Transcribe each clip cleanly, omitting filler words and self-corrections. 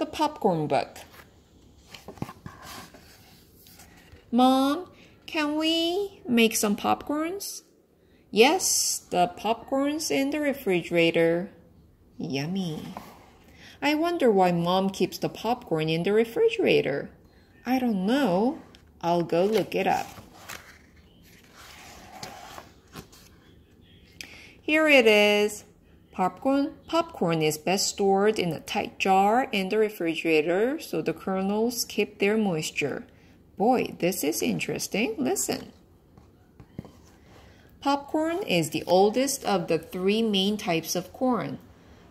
The Popcorn Book. Mom, can we make some popcorns? Yes, the popcorn's in the refrigerator. Yummy. I wonder why Mom keeps the popcorn in the refrigerator. I don't know. I'll go look it up. Here it is. Popcorn is best stored in a tight jar in the refrigerator so the kernels keep their moisture. Boy, this is interesting. Listen. Popcorn is the oldest of the three main types of corn.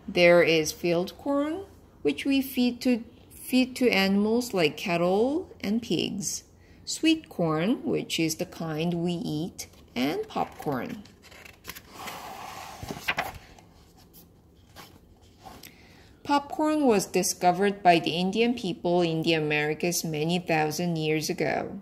There is field corn, which we feed to animals like cattle and pigs. Sweet corn, which is the kind we eat, and popcorn. Popcorn was discovered by the Indian people in the Americas many thousand years ago.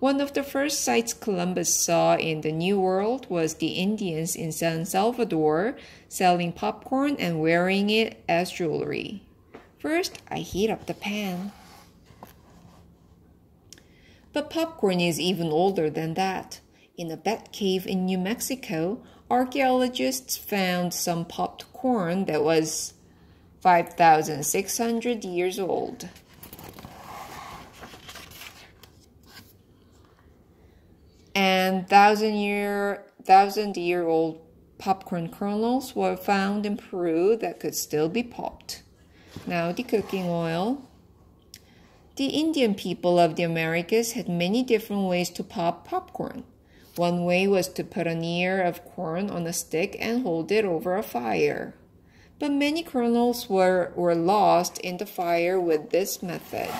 One of the first sights Columbus saw in the New World was the Indians in San Salvador selling popcorn and wearing it as jewelry. First, I heat up the pan. But popcorn is even older than that. In a bat cave in New Mexico, archaeologists found some popped corn that was 5,600 years old. And thousand-year-old popcorn kernels were found in Peru that could still be popped. Now the cooking oil. The Indian people of the Americas had many different ways to pop popcorn. One way was to put an ear of corn on a stick and hold it over a fire. But many kernels were lost in the fire with this method.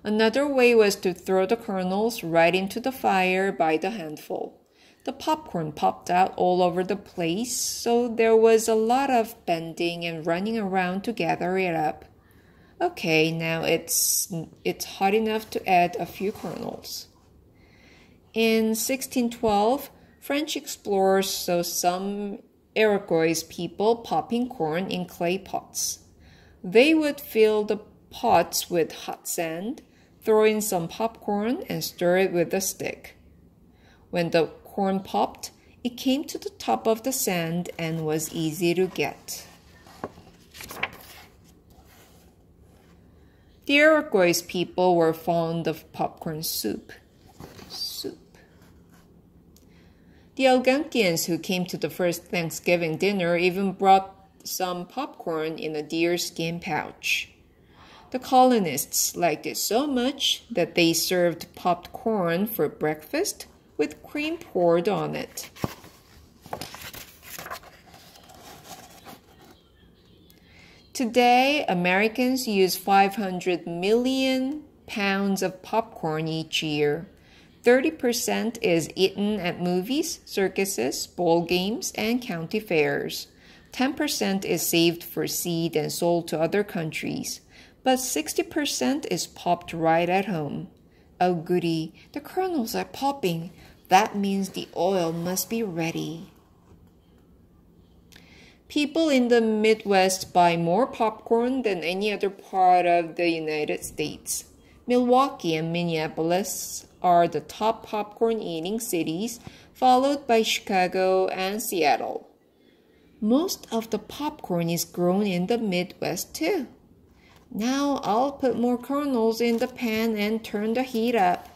Another way was to throw the kernels right into the fire by the handful. The popcorn popped out all over the place, so there was a lot of bending and running around to gather it up. Okay, now it's hot enough to add a few kernels. In 1612, French explorers saw some Iroquois people popping corn in clay pots. They would fill the pots with hot sand, throw in some popcorn, and stir it with a stick. When the corn popped, it came to the top of the sand and was easy to get. The Iroquois people were fond of popcorn soup. The Algonquians who came to the first Thanksgiving dinner even brought some popcorn in a deerskin pouch. The colonists liked it so much that they served popped corn for breakfast with cream poured on it. Today, Americans use 500 million pounds of popcorn each year. 30% is eaten at movies, circuses, ball games, and county fairs. 10% is saved for seed and sold to other countries. But 60% is popped right at home. Oh goody, the kernels are popping. That means the oil must be ready. People in the Midwest buy more popcorn than any other part of the United States. Milwaukee and Minneapolis are the top popcorn eating cities, followed by Chicago and Seattle. Most of the popcorn is grown in the Midwest too. Now I'll put more kernels in the pan and turn the heat up.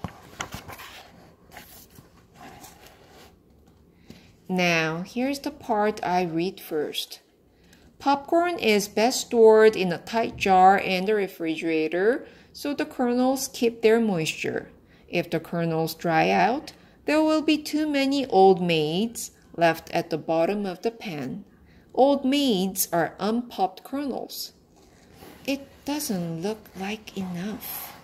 Now, here's the part I read first. Popcorn is best stored in a tight jar in the refrigerator so the kernels keep their moisture. If the kernels dry out, there will be too many old maids left at the bottom of the pan. Old maids are unpopped kernels. It doesn't look like enough.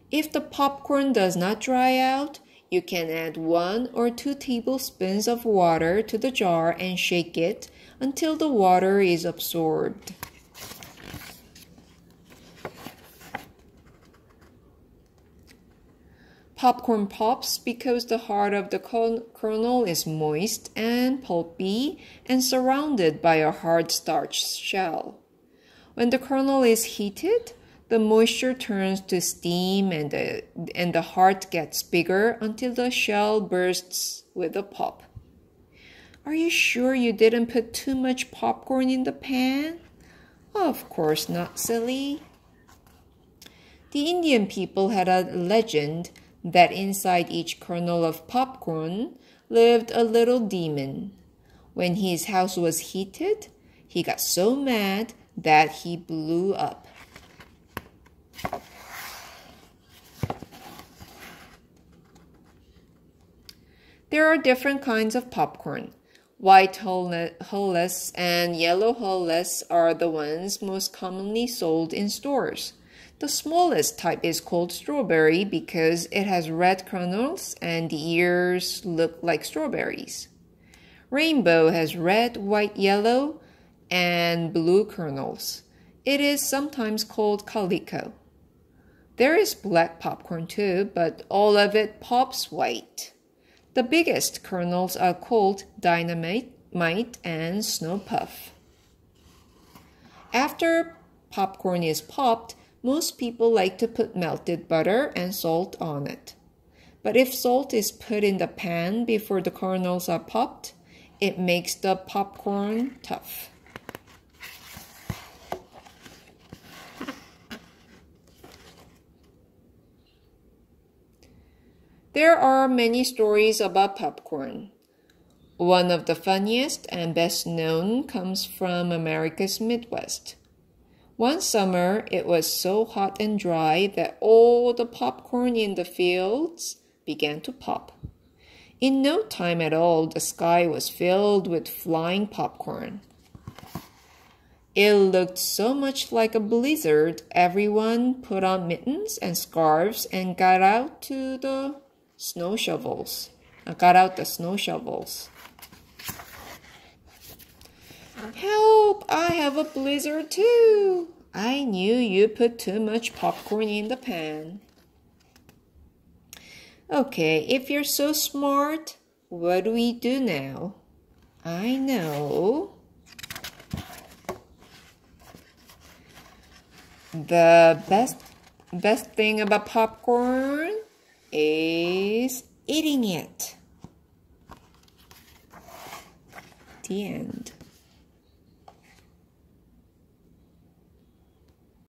If the popcorn does not dry out, you can add 1 or 2 tablespoons of water to the jar and shake it until the water is absorbed. Popcorn pops because the heart of the kernel is moist and pulpy and surrounded by a hard starch shell. When the kernel is heated, the moisture turns to steam and the heart gets bigger until the shell bursts with a pop. Are you sure you didn't put too much popcorn in the pan? Of course not, silly. The Indian people had a legend that inside each kernel of popcorn lived a little demon. When his house was heated, he got so mad that he blew up. There are different kinds of popcorn. White hulless and yellow hulless are the ones most commonly sold in stores. The smallest type is called strawberry because it has red kernels and the ears look like strawberries. Rainbow has red, white, yellow, and blue kernels. It is sometimes called calico. There is black popcorn too, but all of it pops white. The biggest kernels are called dynamite and snow puff. After popcorn is popped, most people like to put melted butter and salt on it. But if salt is put in the pan before the kernels are popped, it makes the popcorn tough. There are many stories about popcorn. One of the funniest and best known comes from America's Midwest. One summer, it was so hot and dry that all the popcorn in the fields began to pop. In no time at all, the sky was filled with flying popcorn. It looked so much like a blizzard, everyone put on mittens and scarves and got out the snow shovels. Help! I have a blizzard too! I knew you put too much popcorn in the pan. Okay, if you're so smart, what do we do now? I know. The best thing about popcorn is eating it. The end.